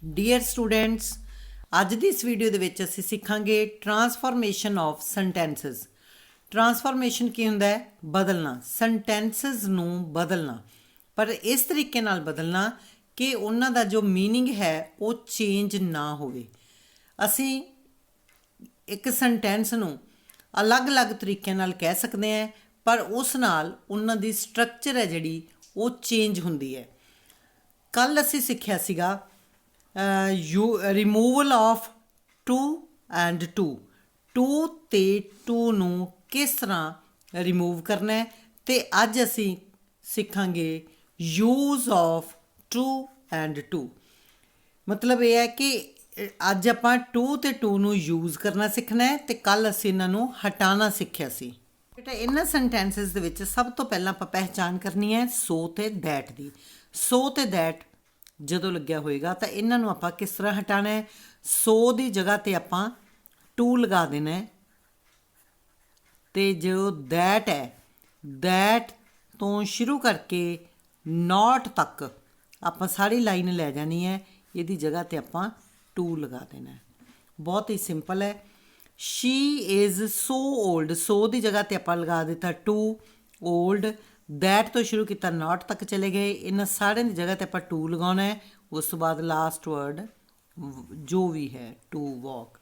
Dear students, ਅੱਜ ਦੀ ਇਸ video ਦੇ ਵਿੱਚ ਅਸੀਂ ਸਿੱਖਾਂਗੇ ਟਰਾਂਸਫਾਰਮੇਸ਼ਨ ਆਫ ਸੈਂਟੈਂਸਸ। ਟਰਾਂਸਫਾਰਮੇਸ਼ਨ ਕੀ ਹੁੰਦਾ ਹੈ? ਬਦਲਣਾ, ਸੈਂਟੈਂਸਸ ਨੂੰ ਬਦਲਣਾ, ਪਰ ਇਸ ਤਰੀਕੇ ਨਾਲ ਬਦਲਣਾ ਕਿ ਉਹਨਾਂ ਦਾ ਜੋ ਮੀਨਿੰਗ ਹੈ ਉਹ ਚੇਂਜ ਨਾ ਹੋਵੇ। ਅਸੀਂ ਇੱਕ ਸੈਂਟੈਂਸ ਨੂੰ ਅਲੱਗ-ਅਲੱਗ ਤਰੀਕਿਆਂ ਨਾਲ ਕਹਿ ਸਕਦੇ ਹਾਂ, ਪਰ ਉਸ ਨਾਲ ਉਹਨਾਂ ਦੀ ਸਟਰਕਚਰ ਹੈ ਜਿਹੜੀ ਉਹ ਚੇਂਜ ਹੁੰਦੀ ਹੈ। ਕੱਲ੍ਹ ਅਸੀਂ ਸਿੱਖਿਆ ਸੀਗਾ removal of too and to ਅਤੇ ਟੂ ਨੂੰ ਕਿਸ ਤਰ੍ਹਾਂ ਰਿਮੂਵ ਕਰਨਾ ਹੈ, ਅਤੇ ਅੱਜ ਅਸੀਂ ਸਿੱਖਾਂਗੇ use of too and to. ਮਤਲਬ ਇਹ ਹੈ ਕਿ ਅੱਜ ਆਪਾਂ ਟੂ ਅਤੇ ਟੂ ਨੂੰ ਯੂਜ਼ ਕਰਨਾ ਸਿੱਖਣਾ ਹੈ, ਅਤੇ ਕੱਲ੍ਹ ਅਸੀਂ ਇਹਨਾਂ ਨੂੰ ਹਟਾਉਣਾ ਸਿੱਖਿਆ ਸੀ। ਬੇਟਾ ਇਹਨਾਂ ਸੈਂਟੈਂਸਸ ਦੇ ਵਿੱਚ ਸਭ ਤੋਂ ਪਹਿਲਾਂ ਆਪਾਂ ਪਹਿਚਾਣ ਕਰਨੀ ਹੈ ਸੋ ਅਤੇ ਦੈਟ ਦੀ। ਸੋ ਅਤੇ ਦੈਟ ਜਦੋਂ ਲੱਗਿਆ ਹੋਏਗਾ ਤਾਂ ਇਹਨਾਂ ਨੂੰ ਆਪਾਂ ਕਿਸ ਤਰ੍ਹਾਂ ਹਟਾਉਣਾ ਹੈ? ਸੋ ਦੀ ਜਗ੍ਹਾ 'ਤੇ ਆਪਾਂ ਟੂ ਲਗਾ ਦੇਣਾ ਹੈ, ਅਤੇ ਜੋ ਦੈਟ ਹੈ, ਦੈਟ ਤੋਂ ਸ਼ੁਰੂ ਕਰਕੇ ਨੋਟ ਤੱਕ ਆਪਾਂ ਸਾਰੀ ਲਾਈਨ ਲੈ ਜਾਣੀ ਹੈ, ਇਹਦੀ ਜਗ੍ਹਾ 'ਤੇ ਆਪਾਂ ਟੂ ਲਗਾ ਦੇਣਾ ਹੈ। ਬਹੁਤ ਹੀ ਸਿੰਪਲ ਹੈ। ਸ਼ੀ ਇਜ਼ ਸੋ ਓਲਡ, ਸੋ ਦੀ ਜਗ੍ਹਾ 'ਤੇ ਆਪਾਂ ਲਗਾ ਦਿੱਤਾ ਟੂ। ਓਲਡ, ਦੈਟ ਤੋਂ ਸ਼ੁਰੂ ਕੀਤਾ ਨੋਟ ਤੱਕ ਚਲੇ ਗਏ, ਇਹਨਾਂ ਸਾਰਿਆਂ ਦੀ ਜਗ੍ਹਾ 'ਤੇ ਆਪਾਂ ਟੂ ਲਗਾਉਣਾ ਹੈ। ਉਸ ਤੋਂ ਬਾਅਦ ਲਾਸਟ ਵਰਡ ਜੋ ਵੀ ਹੈ to walk.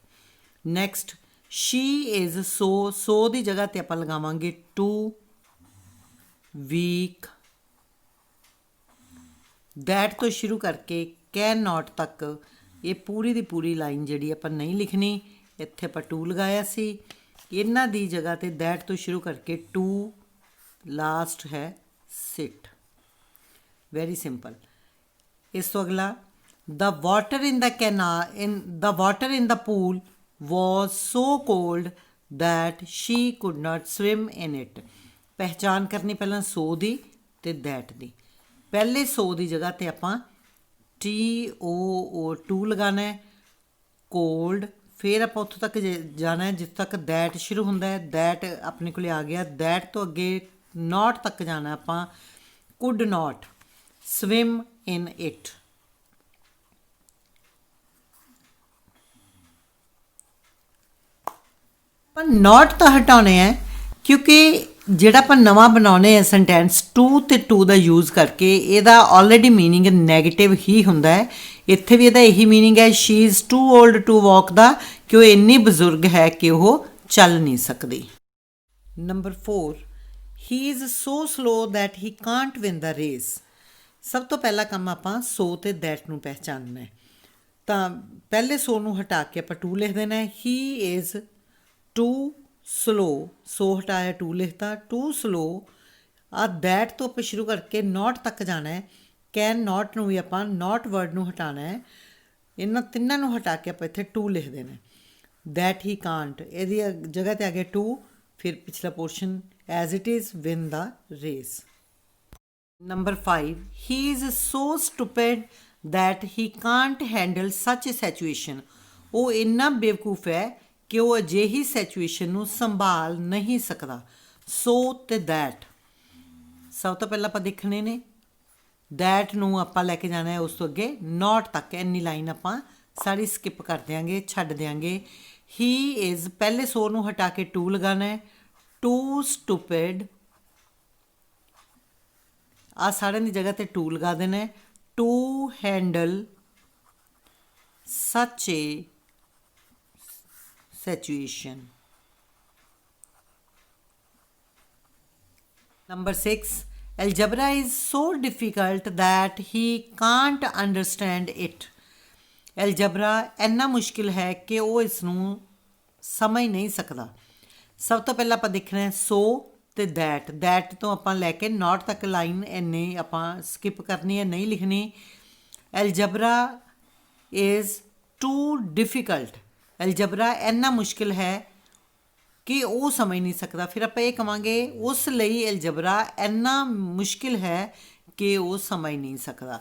Next she is so, so ਦੀ ਜਗ੍ਹਾ 'ਤੇ ਆਪਾਂ ਲਗਾਵਾਂਗੇ ਟੂ। ਵੀਕ, ਦੈਟ ਤੋਂ ਸ਼ੁਰੂ ਕਰਕੇ ਕੈਨ ਨਾਟ ਤੱਕ ਇਹ ਪੂਰੀ ਦੀ ਪੂਰੀ ਲਾਈਨ ਜਿਹੜੀ ਆਪਾਂ ਨਹੀਂ ਲਿਖਣੀ, ਇੱਥੇ ਆਪਾਂ ਟੂ ਲਗਾਇਆ ਸੀ। ਇਹਨਾਂ ਦੀ ਜਗ੍ਹਾ 'ਤੇ ਦੈਟ ਤੋਂ ਸ਼ੁਰੂ ਕਰਕੇ ਟੂ, ਲਾਸਟ ਹੈ ਸਿਟ। Very simple. ਇਸ ਤੋਂ ਅਗਲਾ ਦ water in the pool was so cold that Shri could not swim in it. ਪਹਿਚਾਣ ਕਰਨੀ ਪਹਿਲਾਂ ਸੋ ਦੀ ਅਤੇ ਦੈਟ ਦੀ। ਪਹਿਲੇ ਸੋ ਦੀ ਜਗ੍ਹਾ 'ਤੇ ਆਪਾਂ TOO ਟੂ ਲਗਾਉਣਾ ਹੈ। ਕੋਲਡ, ਫਿਰ ਆਪਾਂ ਉੱਥੋਂ ਤੱਕ ਜਾਣਾ ਹੈ ਜਿੱਥੋਂ ਤੱਕ ਦੈਟ ਸ਼ੁਰੂ ਹੁੰਦਾ ਹੈ। ਦੈਟ ਆਪਣੇ ਕੋਲ ਆ ਗਿਆ, ਦੈਟ ਤੋਂ ਅੱਗੇ ਨੋਟ ਤੱਕ ਜਾਣਾ ਆਪਾਂ। Could not swim in it. ਪਰ ਨੋਟ ਤਾਂ ਹਟਾਉਣੇ ਹੈ, ਕਿਉਂਕਿ ਜਿਹੜਾ ਆਪਾਂ ਨਵਾਂ ਬਣਾਉਣੇ ਹੈ ਸੈਂਟੈਂਸ ਟੂ ਅਤੇ ਟੂ ਦਾ ਯੂਜ਼ ਕਰਕੇ, ਇਹਦਾ ਆਲਰੇਡੀ ਮੀਨਿੰਗ ਨੈਗੇਟਿਵ ਹੀ ਹੁੰਦਾ ਹੈ। ਇੱਥੇ ਵੀ ਇਹਦਾ ਇਹੀ ਮੀਨਿੰਗ ਹੈ, she is too old to walk ਦਾ, ਕਿ ਉਹ ਇੰਨੀ ਬਜ਼ੁਰਗ ਹੈ ਕਿ ਉਹ ਚੱਲ ਨਹੀਂ ਸਕਦੀ। Number 4, he is so slow that he can't win the race. ਸਭ ਤੋਂ ਪਹਿਲਾ ਕੰਮ ਆਪਾਂ ਸੋ ਅਤੇ ਦੈਟ ਨੂੰ ਪਹਿਚਾਨਣਾ ਹੈ। ਤਾਂ ਪਹਿਲੇ ਸੋ ਨੂੰ ਹਟਾ ਕੇ ਆਪਾਂ ਟੂ ਲਿਖ ਦੇਣਾ ਹੈ। ਹੀ ਇਜ਼ ਟੂ ਸਲੋ, ਸੋ ਹਟਾਇਆ ਟੂ ਲਿਖਤਾ, ਟੂ ਸਲੋ। ਆ ਦੈਟ ਤੋਂ ਆਪਾਂ ਸ਼ੁਰੂ ਕਰਕੇ ਨੋਟ ਤੱਕ ਜਾਣਾ ਹੈ। ਕੈਨ ਨੋਟ ਨੂੰ ਵੀ ਆਪਾਂ ਨੋਟ ਵਰਡ ਨੂੰ ਹਟਾਉਣਾ ਹੈ। ਇਹਨਾਂ ਤਿੰਨਾਂ ਨੂੰ ਹਟਾ ਕੇ ਆਪਾਂ ਇੱਥੇ ਟੂ ਲਿਖ ਦੇਣਾ। ਦੈਟ ਹੀ ਕਾਂਟ, ਇਹਦੀ ਜਗ੍ਹਾ 'ਤੇ ਆ ਗਿਆ ਟੂ, ਫਿਰ ਪਿਛਲਾ portion as it is win the race. Number 5, he is so stupid that he can't handle such situation. ਉਹ ਇੰਨਾ ਬੇਵਕੂਫ ਹੈ ਕਿ ਉਹ ਅਜਿਹੀ ਸਿਚੁਏਸ਼ਨ ਨੂੰ ਸੰਭਾਲ ਨਹੀਂ ਸਕਦਾ। ਸੋ ਅਤੇ ਦੈਟ ਸਭ ਤੋਂ ਪਹਿਲਾਂ ਆਪਾਂ ਦੇਖਣੇ ਨੇ। ਦੈਟ ਨੂੰ ਆਪਾਂ ਲੈ ਕੇ ਜਾਣਾ ਹੈ ਉਸ ਤੋਂ ਅੱਗੇ ਨੋਟ ਤੱਕ, ਇੰਨੀ ਲਾਈਨ ਆਪਾਂ ਸਾਰੀ ਸਕਿਪ ਕਰ ਦਿਆਂਗੇ, ਛੱਡ ਦਿਆਂਗੇ। ਹੀ ਇਜ਼, ਪਹਿਲੇ ਸੋ ਨੂੰ ਹਟਾ ਕੇ ਟੂ ਲਗਾਉਣਾ ਹੈ। ਟੂ ਸਟੂਪਿਡ, ਆ ਸਾਰਿਆਂ ਦੀ ਜਗ੍ਹਾ 'ਤੇ ਟੂ ਲਗਾ ਦੇਣਾ ਹੈ। ਟੂ ਹੈਂਡਲ ਸੱਚ ਏ situation. Number 6, algebra is so difficult that he can't understand it. algebra ਇੰਨਾ ਮੁਸ਼ਕਿਲ ਹੈ ਕਿ ਉਹ ਇਸ ਨੂੰ ਸਮਝ ਨਹੀਂ ਸਕਦਾ। ਸਭ ਤੋਂ ਪਹਿਲਾਂ ਆਪਾਂ ਦੇਖਣਾ ਹੈ ਸੋ ਅਤੇ ਦੈਟ। ਦੈਟ ਤੋਂ ਆਪਾਂ ਲੈ ਕੇ ਨੋਟ ਤੱਕ ਲਾਈਨ ਇੰਨੇ ਆਪਾਂ ਸਕਿਪ ਕਰਨੀ ਹੈ, ਨਹੀਂ ਲਿਖਣੀ। algebra is too difficult, algebra ਇੰਨਾ ਮੁਸ਼ਕਿਲ ਹੈ ਕਿ ਉਹ ਸਮਝ ਨਹੀਂ ਸਕਦਾ। ਫਿਰ ਆਪਾਂ ਇਹ ਕਹਾਂਗੇ ਉਸ ਲਈ ਐਲਜਬਰਾ ਇੰਨਾ ਮੁਸ਼ਕਿਲ ਹੈ ਕਿ ਉਹ ਸਮਝ ਨਹੀਂ ਸਕਦਾ।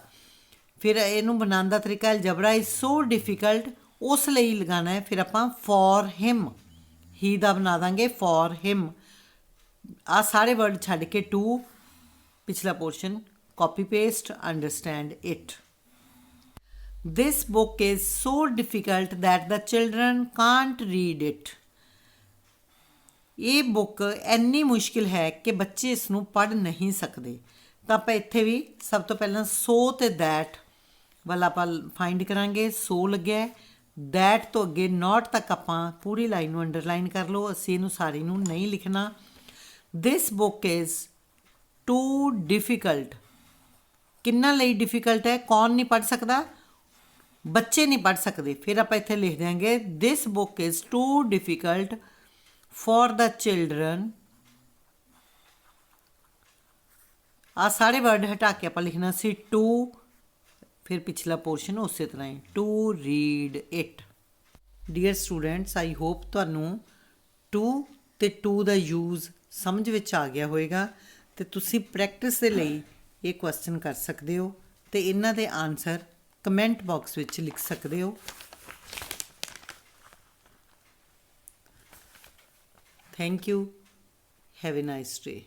ਫਿਰ ਇਹਨੂੰ ਬਣਾਉਣ ਦਾ ਤਰੀਕਾ, ਐਲਜਬਰਾ ਇਜ਼ ਸੋ ਡਿਫੀਕਲਟ, ਉਸ ਲਈ ਲਗਾਉਣਾ ਹੈ। ਫਿਰ ਆਪਾਂ ਫੋਰ ਹਿਮ, ਹੀ ਦਾ ਬਣਾ ਦਾਂਗੇ ਫੋਰ ਹਿਮ। ਆਹ ਸਾਰੇ ਵਰਡ ਛੱਡ ਕੇ ਟੂ, ਪਿਛਲਾ portion copy paste, understand it. This book is so difficult that the children can't read it. ਇਹ ਬੁੱਕ ਇੰਨੀ ਮੁਸ਼ਕਿਲ ਹੈ ਕਿ ਬੱਚੇ ਇਸ ਨੂੰ ਪੜ੍ਹ ਨਹੀਂ ਸਕਦੇ। ਤਾਂ ਆਪਾਂ ਇੱਥੇ ਵੀ ਸਭ ਤੋਂ ਪਹਿਲਾਂ ਸੋ ਤੇ ਦੈਟ ਵਾਲਾ ਆਪਾਂ ਫਾਈਂਡ ਕਰਾਂਗੇ। ਸੋ ਲੱਗਿਆ, ਦੈਟ ਤੋਂ ਅੱਗੇ ਨੋਟ ਤੱਕ ਆਪਾਂ ਪੂਰੀ ਲਾਈਨ ਨੂੰ ਅੰਡਰਲਾਈਨ ਕਰ ਲਓ। ਅਸੀਂ ਇਹਨੂੰ ਸਾਰੀ ਨੂੰ ਨਹੀਂ ਲਿਖਣਾ। ਦਿਸ ਬੁੱਕ ਇਜ਼ ਟੂ ਡਿਫਿਕਲਟ। ਕਿੰਨਾ ਲਈ ਡਿਫਿਕਲਟ ਹੈ? ਕੌਣ ਨਹੀਂ ਪੜ੍ਹ ਸਕਦਾ? ਬੱਚੇ ਨਹੀਂ ਪੜ੍ਹ ਸਕਦੇ। ਫਿਰ ਆਪਾਂ ਇੱਥੇ ਲਿਖ ਦਿਆਂਗੇ this book is too difficult for the children. आ सारे वर्ड हटा के आप लिखना सी टू, फिर पिछला पोर्शन उस तरह ही to read it. Dear students, I hope तुहानू टू ते टू दा यूज़ समझ विच आ गया होएगा ते तुसी प्रैक्टिस दे लई ये क्वेश्चन कर सकते हो ते इन्हां दे आंसर कमेंट बॉक्स विच लिख सकते हो। Thank you. Have a nice day.